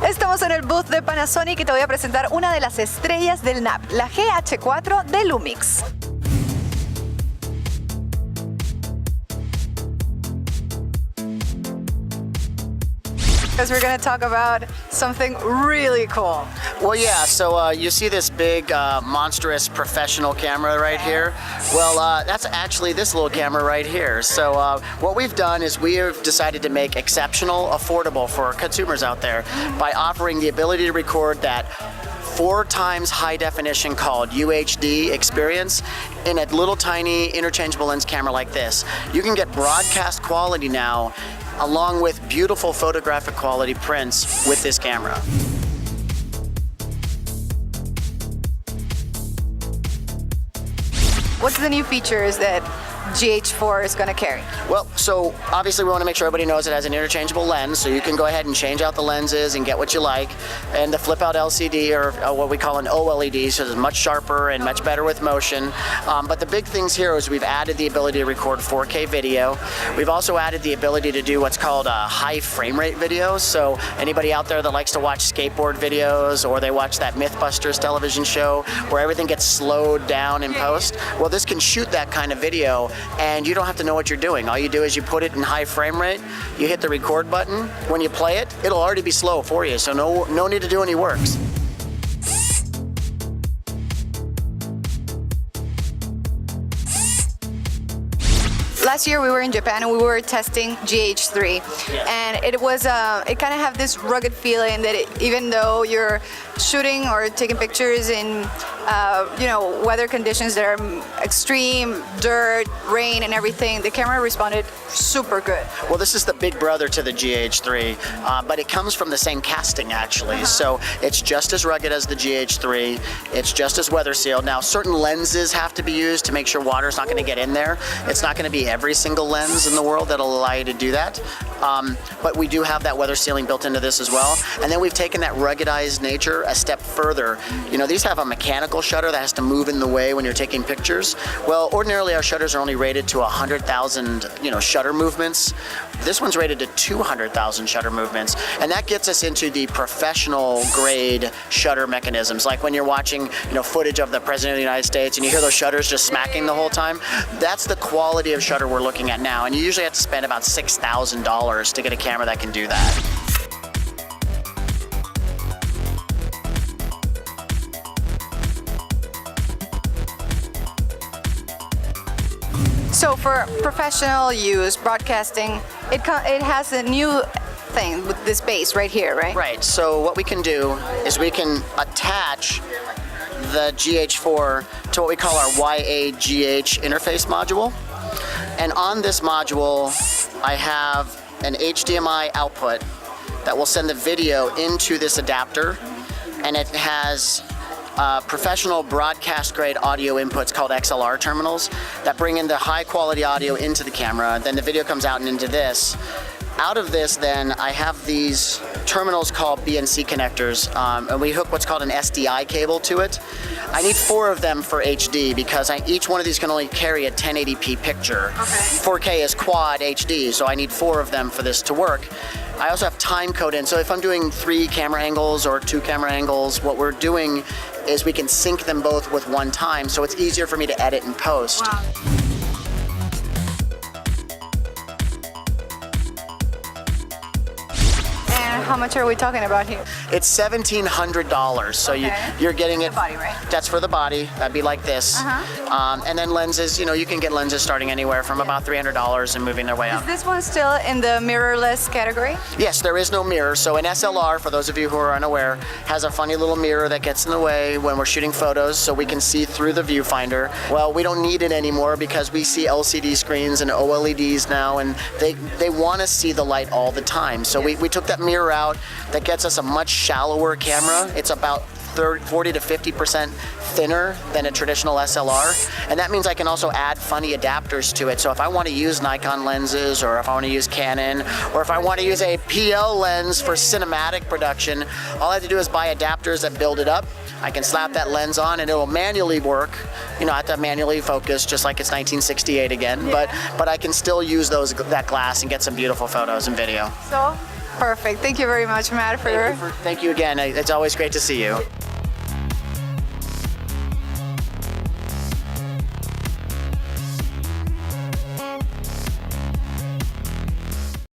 Estamos en el booth de Panasonic y te voy a presentar una de las estrellas del NAP, la GH4 de Lumix. Because we're going to talk about something really cool. Well, yeah, so you see this big, monstrous professional camera right here? Well, that's actually this little camera right here. So what we've done is we have decided to make exceptional affordable for consumers out there by offering the ability to record that 4 times high definition called UHD experience in a little tiny interchangeable lens camera like this. You can get broadcast quality now along with beautiful photographic quality prints with this camera. What's the new features that GH4 is going to carry? Well, so obviously we want to make sure everybody knows it has an interchangeable lens, so you can go ahead and change out the lenses and get what you like. And the flip out LCD, or what we call an OLED, so it's much sharper and much better with motion. But the big things here is we've added the ability to record 4K video. We've also added the ability to do what's called high frame rate videos. So anybody out there that likes to watch skateboard videos, or they watch that Mythbusters television show where everything gets slowed down in post, well, this can shoot that kind of video and you don't have to know what you're doing. All you do is you put it in high frame rate, you hit the record button. When you play it, it'll already be slow for you, so no need to do any works. Last year we were in Japan and we were testing GH3, and it was it kind of have this rugged feeling that even though you're shooting or taking pictures in weather conditions that are extreme, dirt, rain and everything, the camera responded super good. Well, this is the big brother to the GH3, but it comes from the same casting actually. So it's just as rugged as the GH3, it's just as weather sealed. Now certain lenses have to be used to make sure water's not going to get in there. It's not going to be every single lens in the world that'll allow you to do that. But we do have that weather sealing built into this as well. And then we've taken that ruggedized nature a step further. You know, these have a mechanical shutter that has to move in the way when you're taking pictures. Well, ordinarily our shutters are only rated to 100,000, shutter movements. This one's rated to 200,000 shutter movements. And that gets us into the professional grade shutter mechanisms. Like when you're watching, footage of the President of the United States and you hear those shutters just smacking the whole time. That's the quality of shutter we're looking at now. And you usually have to spend about $6,000 to get a camera that can do that. So for professional use, broadcasting, it has a new thing with this base right here, right? Right, so what we can do is we can attach the GH4 to what we call our YAGH interface module. And on this module, I have an HDMI output that will send the video into this adapter, and it has professional broadcast grade audio inputs called XLR terminals that bring in the high quality audio into the camera. Then the video comes out and into this. Out of this, then, I have these terminals called BNC connectors, and we hook what's called an SDI cable to it. I need 4 of them for HD because each one of these can only carry a 1080p picture. Okay. 4K is quad HD, so I need 4 of them for this to work. I also have time code in, so if I'm doing 3 camera angles or 2 camera angles, what we're doing is we can sync them both with one time, so it's easier for me to edit and post. Wow. How much are we talking about here? It's $1,700, so okay. you're getting it. The body, right? That's for the body. That'd be like this. And then lenses, you can get lenses starting anywhere from about $300 and moving their way up. Is this one still in the mirrorless category? Yes, there is no mirror. So an SLR, for those of you who are unaware, has a funny little mirror that gets in the way when we're shooting photos so we can see through the viewfinder. Well, we don't need it anymore because we see LCD screens and OLEDs now, and they want to see the light all the time. So we took that mirror out. That gets us a much shallower camera. It's about 40 to 50% thinner than a traditional SLR, and that means I can also add funny adapters to it. So if I want to use Nikon lenses, or if I want to use Canon, or if I want to use a PL lens for cinematic production, all I have to do is buy adapters that build it up. I can slap that lens on and it will manually work. I have to manually focus just like it's 1968 again, but I can still use that glass and get some beautiful photos and video. So Perfect. Thank you very much, Matt, for your... Thank you again. It's always great to see you.